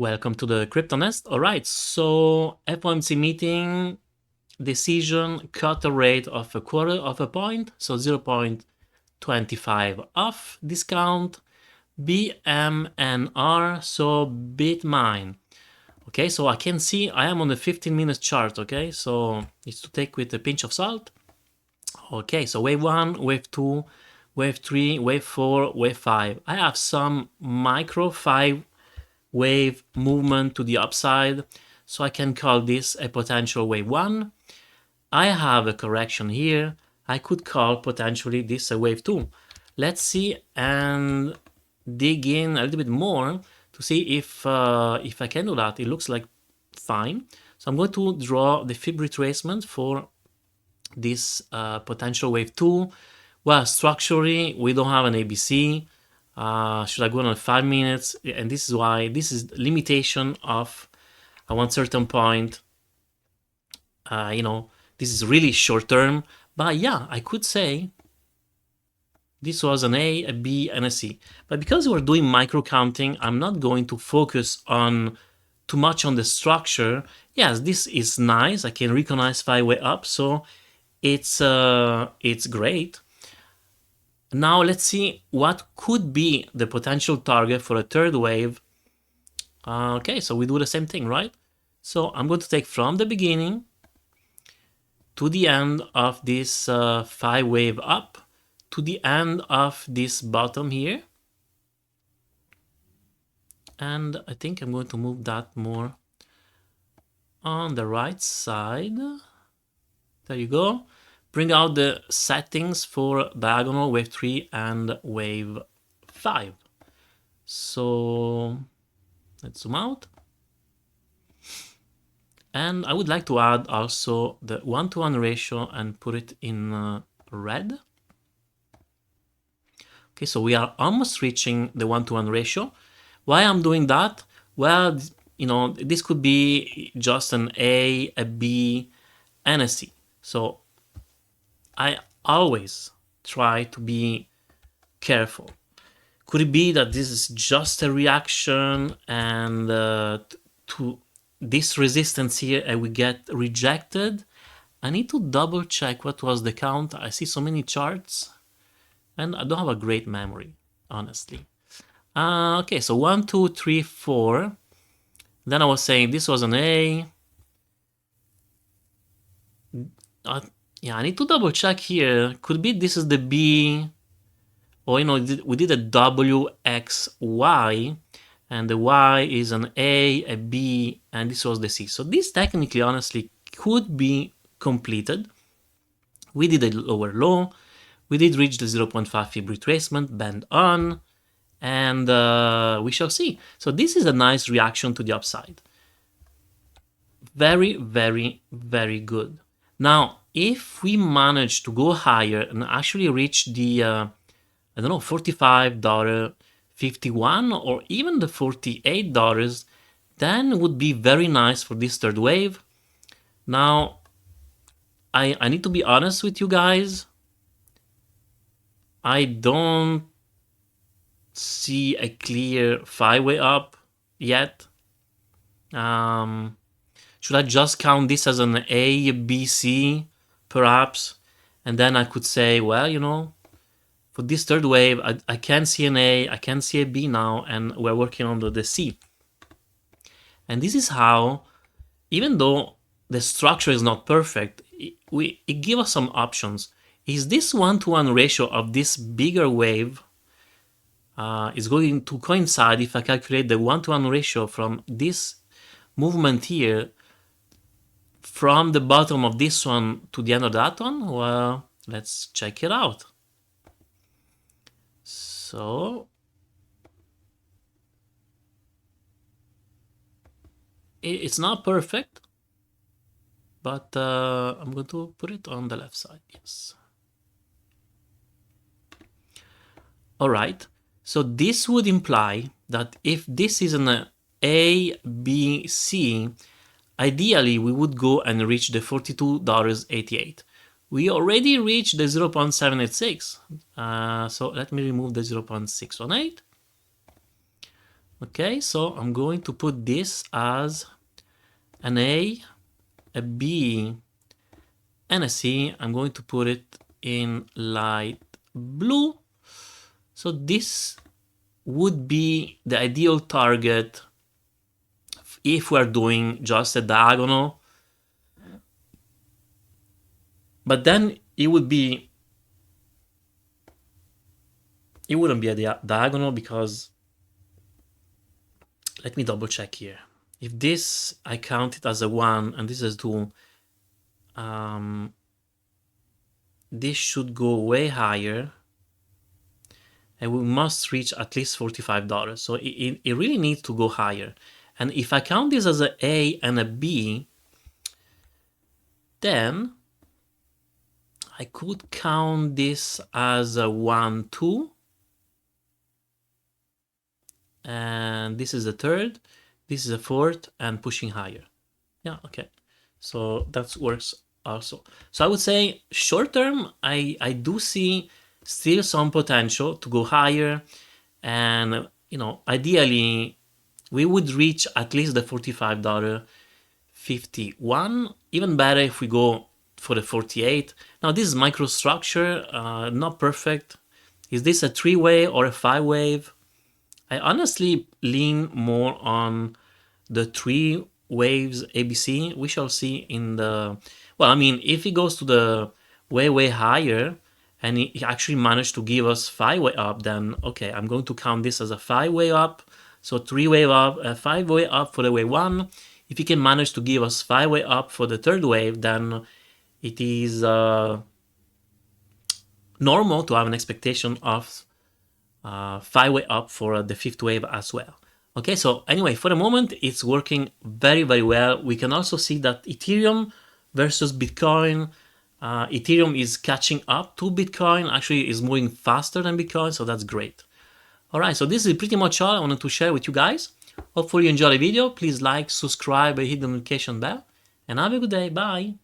Welcome to the Crypto Nest. All right, so FOMC meeting decision cut a rate of a quarter of a point, so 0.25 off discount. BMNR, so Bitmine. Okay, so I can see I am on the 15-minute chart. Okay, so it's to take with a pinch of salt. Okay, so wave 1, wave 2, wave 3, wave 4, wave 5. I have some micro 5 wave movement to the upside, so I can call this a potential wave 1. I have a correction here. I could call potentially this a wave 2. Let's see and dig in a little bit more to see if I can do that. It looks like fine. So I'm going to draw the Fib retracement for this potential wave 2. Well, structurally, we don't have an ABC. Should I go on 5 minutes? And this is why this is limitation of one certain point. This is really short term. But yeah, I could say this was an A, a B, and a C. But because we're doing micro counting, I'm not going to focus on too much on the structure. Yes, this is nice. I can recognize 5 way up, so it's great. Now let's see what could be the potential target for a third wave. Okay, so we do the same thing, right? So I'm going to take from the beginning to the end of this 5 wave up to the end of this bottom here. And I think I'm going to move that more on the right side. There you go. Bring out the settings for diagonal, wave 3 and wave 5. So let's zoom out. And I would like to add also the 1-to-1 ratio and put it in red. Okay, so we are almost reaching the 1-to-1 ratio. Why I'm doing that? Well, this could be just an A, a B, and a C. So I always try to be careful. Could it be that this is just a reaction and to this resistance here and we get rejected? I need to double check what was the count. I see so many charts and I don't have a great memory, honestly. Okay, so 1, 2, 3, 4. Then I was saying this was an A. Yeah, I need to double check here. Could be this is the B, or we did a W, X, Y, and the Y is an A, B, and this was the C. So this technically, honestly, could be completed. We did a lower low. We did reach the 0.5 Fib retracement, band on, and we shall see. So this is a nice reaction to the upside. Very, very, very good. Now, if we manage to go higher and actually reach the, I don't know, $45, $51, or even the $48, then it would be very nice for this third wave. Now, I need to be honest with you guys. I don't see a clear 5-way up yet. Should I just count this as an A, B, C, perhaps? And then I could say, well, for this third wave, I can see an A, I can see a B now, and we're working on the C. And this is how, even though the structure is not perfect, it gives us some options. Is this 1-to-1 ratio of this bigger wave is going to coincide if I calculate the 1-to-1 ratio from this movement here from the bottom of this one to the end of that one? Well, let's check it out. So it's not perfect, but I'm going to put it on the left side. Yes. All right. So this would imply that if this is an A, B, C, ideally we would go and reach the $42.88. We already reached the 0.786. So let me remove the 0.618. Okay, so I'm going to put this as an A, a B, and a C. I'm going to put it in light blue. So this would be the ideal target if we're doing just a diagonal. But then it wouldn't be a diagonal, because let me double check here. If this I count it as a 1 and this is 2, this should go way higher, and we must reach at least $45. So it really needs to go higher. And if I count this as an A and a B, then I could count this as a 1, 2, and this is a third, this is a fourth, and pushing higher. Yeah, okay. So that works also. So I would say short term, I do see still some potential to go higher, and ideally we would reach at least the $45.51. Even better if we go for the 48. Now this is microstructure, not perfect. Is this a 3-wave or a 5-wave? I honestly lean more on the 3 waves ABC. We shall see in the, well, I mean, if it goes to the way higher and it actually managed to give us 5-way up, then okay, I'm going to count this as a 5-way up. So 3-wave up, 5-way up for the wave 1. If it can manage to give us 5-way up for the third wave, then it is normal to have an expectation of 5-way up for the 5th wave as well. Okay, so anyway, for the moment, it's working very, very well. We can also see that Ethereum versus Bitcoin, Ethereum is catching up to Bitcoin, actually is moving faster than Bitcoin, so that's great. All right, so this is pretty much all I wanted to share with you guys. Hopefully you enjoyed the video. Please like, subscribe, and hit the notification bell, and have a good day. Bye.